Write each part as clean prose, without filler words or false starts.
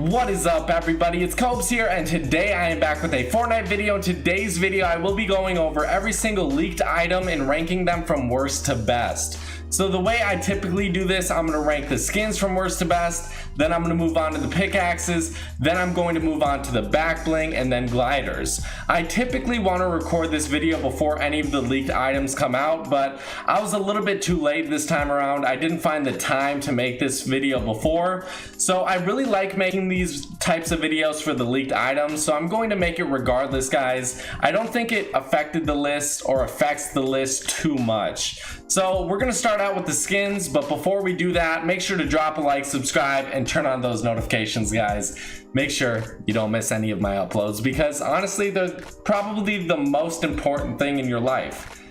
What is up, everybody? It's Cobes here, and today I am back with a Fortnite video. In today's video, I will be going over every single leaked item and ranking them from worst to best. So the way I typically do this, I'm going to rank the skins from worst to best, then I'm going to move on to the pickaxes, then I'm going to move on to the back bling, and then gliders. I typically want to record this video before any of the leaked items come out, but I was a little bit too late this time around. I didn't find the time to make this video before, so I really like making these types of videos for the leaked items, so I'm going to make it regardless, guys. I don't think it affected the list or affects the list too much. So we're going to start out with the skins, but before we do that, make sure to drop a like, subscribe, and turn on those notifications, guys. Make sure you don't miss any of my uploads, because honestly, they're probably the most important thing in your life.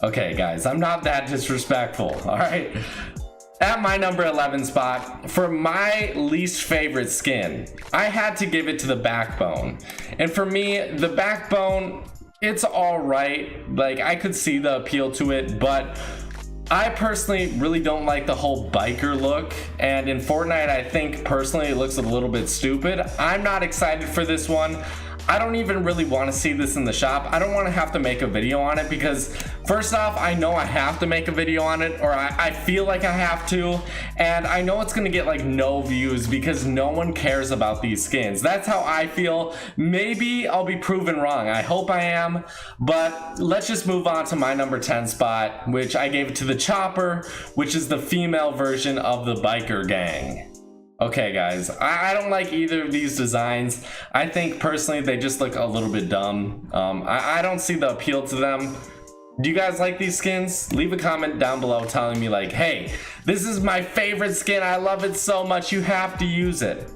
Okay, guys, I'm not that disrespectful, all right? At my number 11 spot, for my least favorite skin, I had to give it to the backbone. And for me, the backbone, it's all right. Like, I could see the appeal to it, but I personally really don't like the whole biker look, and in Fortnite I think personally it looks a little bit stupid. I'm not excited for this one. I don't even really want to see this in the shop. I don't want to have to make a video on it, because first off, I know I have to make a video on it, or I feel like I have to, and I know it's going to get like no views because no one cares about these skins. That's how I feel. Maybe I'll be proven wrong. I hope I am, but let's just move on to my number 10 spot, which I gave it to the Chopper, which is the female version of the biker gang. Okay, guys, I don't like either of these designs. I think personally they just look a little bit dumb. I don't see the appeal to them. Do you guys like these skins? Leave a comment down below telling me like, hey, this is my favorite skin. I love it so much. You have to use it.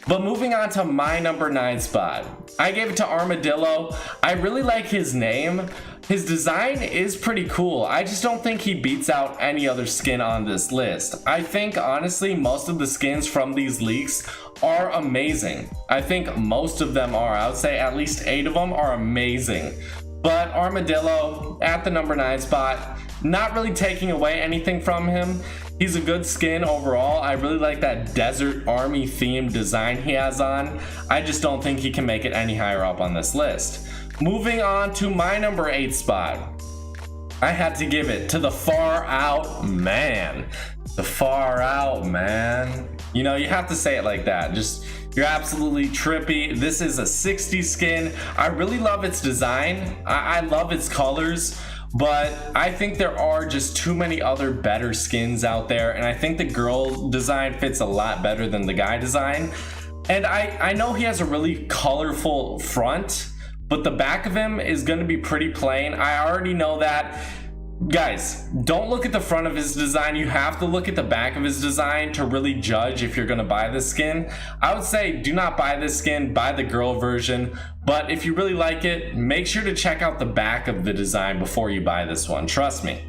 But moving on to my number 9 spot, I gave it to Armadillo. I really like his name. His design is pretty cool. I just don't think he beats out any other skin on this list. I think honestly most of the skins from these leaks are amazing. I think most of them are. I would say at least 8 of them are amazing. But Armadillo at the number 9 spot, not really taking away anything from him. He's a good skin overall. I really like that desert army themed design he has on. I just don't think he can make it any higher up on this list. Moving on to my number 8 spot, I had to give it to the Far Out Man. The Far Out Man. You know, you have to say it like that. Just, you're absolutely trippy. This is a 60s skin. I really love its design. I love its colors. But I think there are just too many other better skins out there, and I think the girl design fits a lot better than the guy design. And I know he has a really colorful front, but the back of him is going to be pretty plain. I already know that. Guys, don't look at the front of his design. You have to look at the back of his design to really judge if you're going to buy this skin. I would say do not buy this skin, buy the girl version. But if you really like it, make sure to check out the back of the design before you buy this one. Trust me.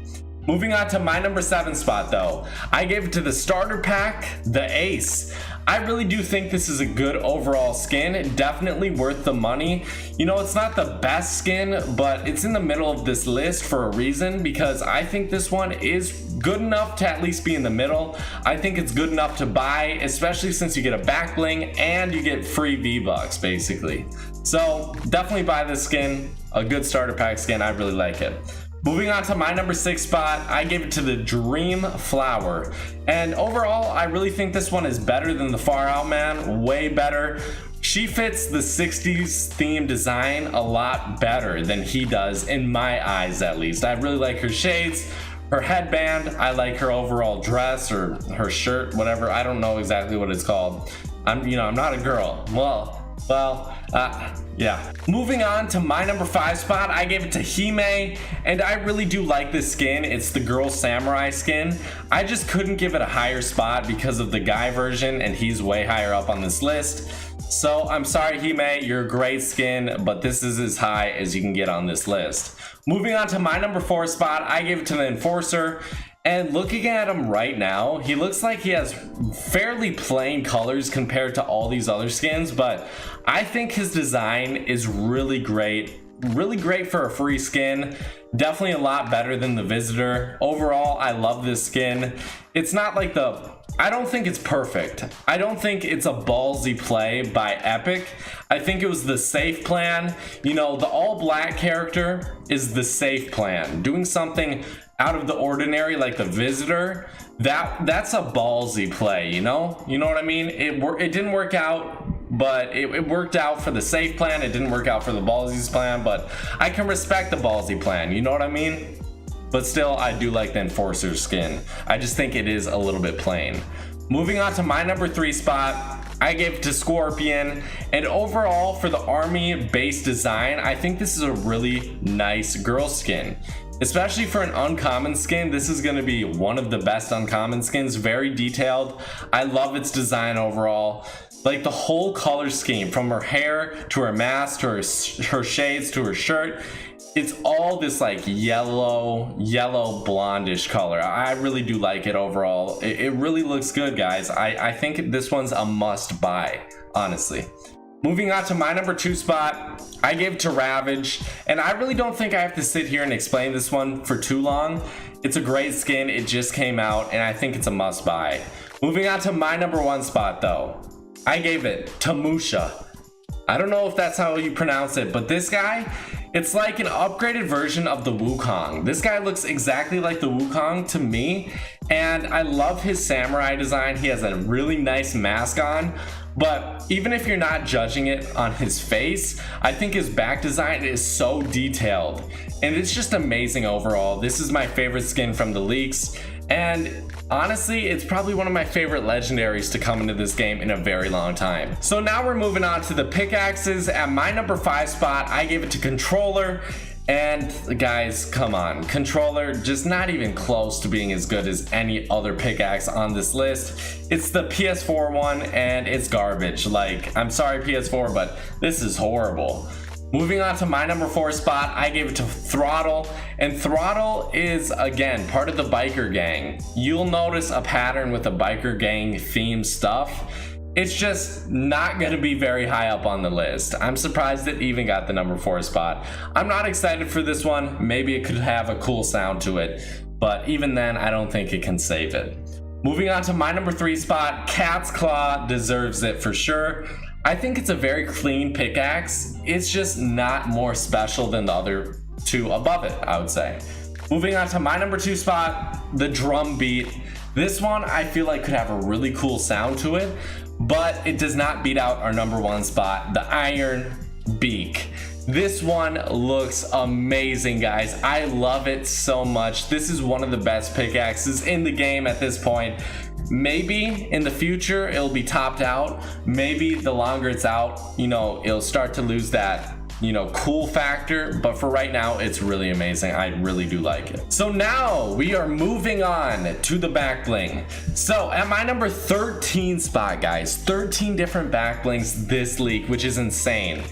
Moving on to my number 7 spot though, I gave it to the starter pack, the Ace. I really do think this is a good overall skin, definitely worth the money. You know, it's not the best skin, but it's in the middle of this list for a reason, because I think this one is good enough to at least be in the middle. I think it's good enough to buy, especially since you get a back bling and you get free V-Bucks basically. So definitely buy this skin, a good starter pack skin. I really like it. Moving on to my number 6 spot, I gave it to the Dream Flower. And overall, I really think this one is better than the Far Out Man, way better. She fits the 60s theme design a lot better than he does, in my eyes at least. I really like her shades, her headband, I like her overall dress or her shirt, whatever. I don't know exactly what it's called. I'm not a girl. Yeah. Moving on to my number 5 spot, I gave it to Hime, and I really do like this skin. It's the girl samurai skin. I just couldn't give it a higher spot because of the guy version, and he's way higher up on this list. So I'm sorry, Hime, you're a great skin, but this is as high as you can get on this list. Moving on to my number 4 spot, I gave it to the Enforcer. And looking at him right now, he looks like he has fairly plain colors compared to all these other skins, but I think his design is really great for a free skin. Definitely a lot better than the Visitor. Overall, I love this skin. It's not like the I don't think it's perfect. I don't think it's a ballsy play by Epic. I think it was the safe plan. You know, the all black character is the safe plan. Doing something out of the ordinary like the Visitor, that's a ballsy play, you know? You know what I mean? It didn't work out, but it worked out for the safe plan. It didn't work out for the ballsy plan, but I can respect the ballsy plan, you know what I mean? But still, I do like the Enforcer skin. I just think it is a little bit plain. Moving on to my number 3 spot, I gave it to Scorpion. And overall, for the army base design, I think this is a really nice girl skin. Especially for an uncommon skin, this is going to be one of the best uncommon skins. Very detailed. I love its design overall. Like the whole color scheme, from her hair to her mask to her shades to her shirt, it's all this like yellow blondish color. I really do like it overall. It really looks good, guys. I think this one's a must buy, honestly. Moving on to my number 2 spot, I gave it to Ravage, and I really don't think I have to sit here and explain this one for too long. It's a great skin, it just came out, and I think it's a must buy. Moving on to my number 1 spot though, I gave it to Musha. I don't know if that's how you pronounce it, but this guy, it's like an upgraded version of the Wukong. This guy looks exactly like the Wukong to me, and I love his samurai design. He has a really nice mask on, but even if you're not judging it on his face, I think his back design is so detailed, and it's just amazing overall. This is my favorite skin from the leaks, and honestly, it's probably one of my favorite legendaries to come into this game in a very long time. So now we're moving on to the pickaxes. At my number 5 spot, I gave it to Controller. And guys, come on, Controller just not even close to being as good as any other pickaxe on this list. It's the PS4 one, and it's garbage. Like, I'm sorry PS4, but this is horrible. Moving on to my number 4 spot, I gave it to Throttle, and Throttle is, again, part of the biker gang. You'll notice a pattern with the biker gang theme stuff. It's just not going to be very high up on the list. I'm surprised it even got the number 4 spot. I'm not excited for this one. Maybe it could have a cool sound to it, but even then, I don't think it can save it. Moving on to my number 3 spot, Cat's Claw deserves it for sure. I think it's a very clean pickaxe. It's just not more special than the other 2 above it, I would say. Moving on to my number 2 spot, the Drum Beat. This one I feel like could have a really cool sound to it, but it does not beat out our number 1 spot, the Iron Beak. This one looks amazing, guys. I love it so much. This is one of the best pickaxes in the game at this point. Maybe in the future it'll be topped out. Maybe the longer it's out, you know, it'll start to lose that, you know, cool factor, but for right now it's really amazing. I really do like it. So now we are moving on to the back bling. So at my number 13 spot, guys, 13 different back blings this leak, which is insane.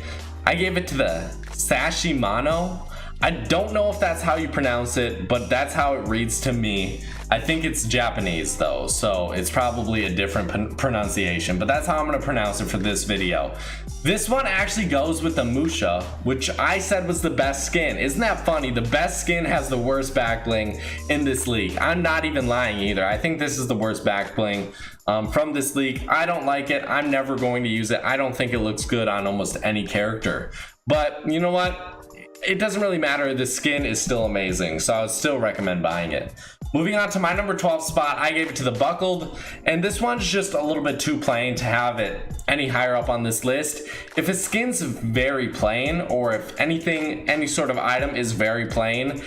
I gave it to the Sashimano. I don't know if that's how you pronounce it, but that's how it reads to me. I think it's Japanese though, so it's probably a different pronunciation, but that's how I'm gonna pronounce it for this video. This one actually goes with the Musha, which I said was the best skin. Isn't that funny? The best skin has the worst back bling in this leak. I'm not even lying either. I think this is the worst back bling from this leak. I don't like it. I'm never going to use it. I don't think it looks good on almost any character. But you know what? It doesn't really matter. The skin is still amazing, so I would still recommend buying it. Moving on to my number 12 spot, I gave it to the Buckled, and this one's just a little bit too plain to have it any higher up on this list. If a skin's very plain, or if anything, any sort of item is very plain,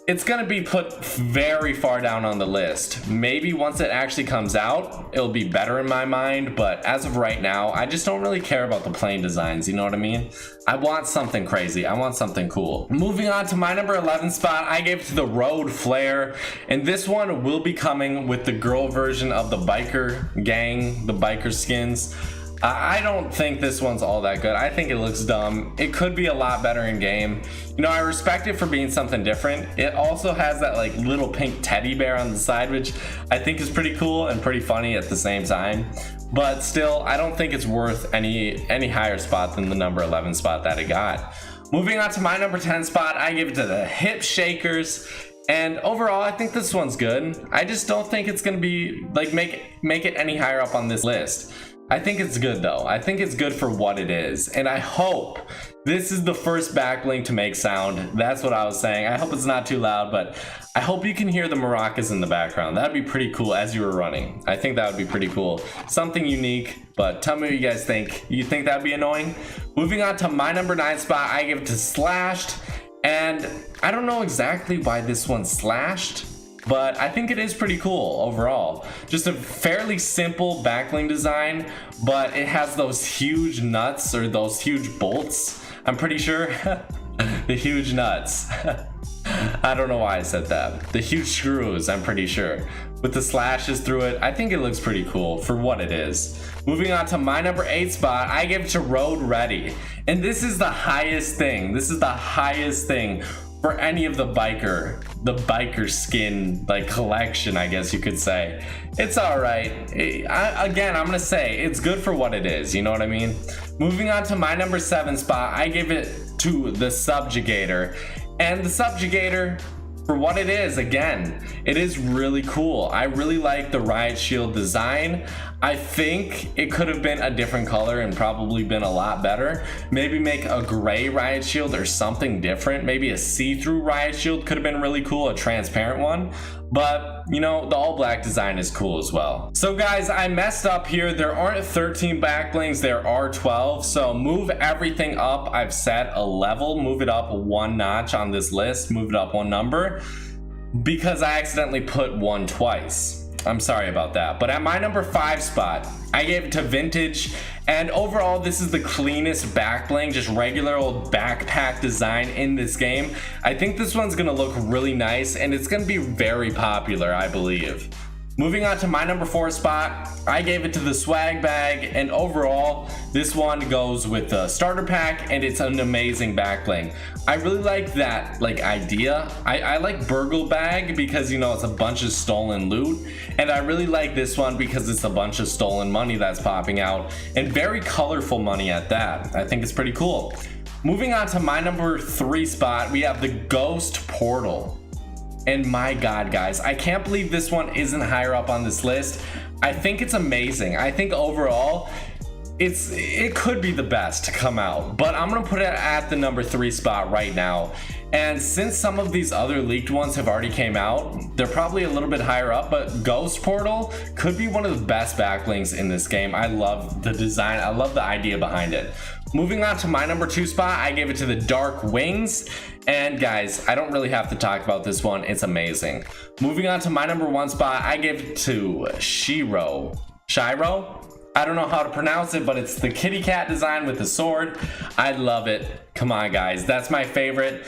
it's gonna be put very far down on the list. Maybe once it actually comes out, it'll be better in my mind, but as of right now, I just don't really care about the plain designs, you know what I mean? I want something crazy, I want something cool. Moving on to my number 11 spot, I gave it to the Road Flare, and this one will be coming with the girl version of the biker gang, the biker skins. I don't think this one's all that good. I think it looks dumb. It could be a lot better in game. You know, I respect it for being something different. It also has that like little pink teddy bear on the side, which I think is pretty cool and pretty funny at the same time. But still, I don't think it's worth any higher spot than the number 11 spot that it got. Moving on to my number 10 spot, I give it to the Hip Shakers. And overall, I think this one's good. I just don't think it's gonna be like make it any higher up on this list. I think it's good though. I think it's good for what it is. And I hope this is the first backbling to make sound. That's what I was saying. I hope it's not too loud, but I hope you can hear the maracas in the background. That'd be pretty cool as you were running. I think that would be pretty cool. Something unique, but tell me what you guys think. You think that'd be annoying? Moving on to my number 9 spot, I give it to Slashed. And I don't know exactly why this one's slashed, but I think it is pretty cool overall. Just a fairly simple backbling design, but it has those huge nuts or those huge bolts, I'm pretty sure. The huge nuts. I don't know why I said that. The huge screws, I'm pretty sure. With the slashes through it, I think it looks pretty cool for what it is. Moving on to my number 8 spot, I give it to Road Ready. And this is the highest thing. This is the highest thing for any of the biker skin like collection, I guess you could say. It's all right. Again, I'm gonna say it's good for what it is. You know what I mean? Moving on to my number 7 spot, I give it to the Subjugator. And the Subjugator, for what it is, again, it is really cool. I really like the riot shield design. I think it could have been a different color and probably been a lot better. Maybe make a gray riot shield or something different. Maybe a see-through riot shield could have been really cool, a transparent one. But, you know, the all black design is cool as well. So guys, I messed up here. There aren't 13 backblings, there are 12. So move everything up. I've set a level, move it up 1 notch on this list, move it up 1 number, because I accidentally put 1 twice. I'm sorry about that. But at my number 5 spot, I gave it to Vintage. And overall, this is the cleanest backbling, just regular old backpack design in this game. I think this one's gonna look really nice and it's gonna be very popular, I believe. Moving on to my number 4 spot, I gave it to the Swag Bag, and overall, this one goes with the starter pack, and it's an amazing backbling. I really like that idea. I like Burgle Bag because, you know, it's a bunch of stolen loot, and I really like this one because it's a bunch of stolen money that's popping out, and very colorful money at that. I think it's pretty cool. Moving on to my number 3 spot, we have the Ghost Portal. And my God, guys, I can't believe this one isn't higher up on this list. I think it's amazing. I think overall, it could be the best to come out, but I'm gonna put it at the number 3 spot right now. And since some of these other leaked ones have already came out, they're probably a little bit higher up, but Ghost Portal could be one of the best backblings in this game. I love the design. I love the idea behind it. Moving on to my number 2 spot, I gave it to the Dark Wings. And guys, I don't really have to talk about this one. It's amazing. Moving on to my number 1 spot, I give it to Shiro. I don't know how to pronounce it, but it's the kitty cat design with the sword. I love it. Come on, guys. That's my favorite.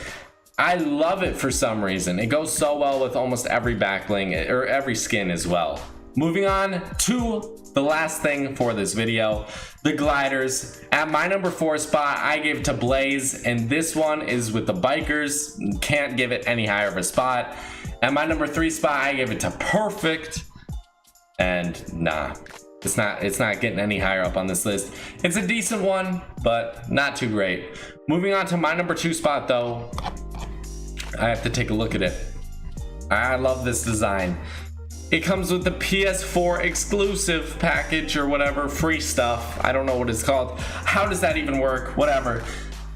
I love it for some reason. It goes so well with almost every backbling or every skin as well. Moving on to the last thing for this video, the gliders. At my number 4 spot, I gave it to Blaze, and this one is with the bikers. Can't give it any higher of a spot. At my number 3 spot, I gave it to Perfect, and nah, it's not getting any higher up on this list. It's a decent one, but not too great. Moving on to my number 2 spot though, I have to take a look at it. I love this design. It comes with the PS4 exclusive package or whatever, free stuff. I don't know what it's called. How does that even work? Whatever.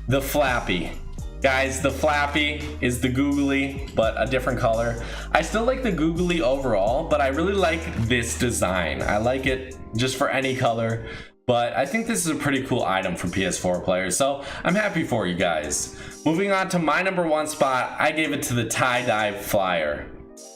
The Flappy. Guys, the Flappy is the googly, but a different color. I still like the googly overall, but I really like this design. I like it just for any color, but I think this is a pretty cool item for PS4 players, so I'm happy for you guys. Moving on to my number 1 spot, I gave it to the Tie-Dye Flyer.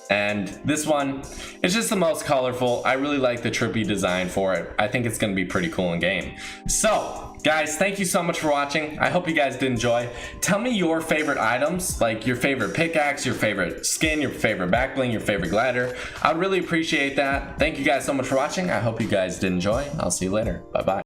And this one is just the most colorful. I really like the trippy design for it. I think it's gonna be pretty cool in game. So guys, thank you so much for watching. I hope you guys did enjoy. Tell me your favorite items, like your favorite pickaxe, your favorite skin, your favorite backbling, your favorite glider. I'd really appreciate that. Thank you guys so much for watching. I hope you guys did enjoy. I'll see you later. Bye bye.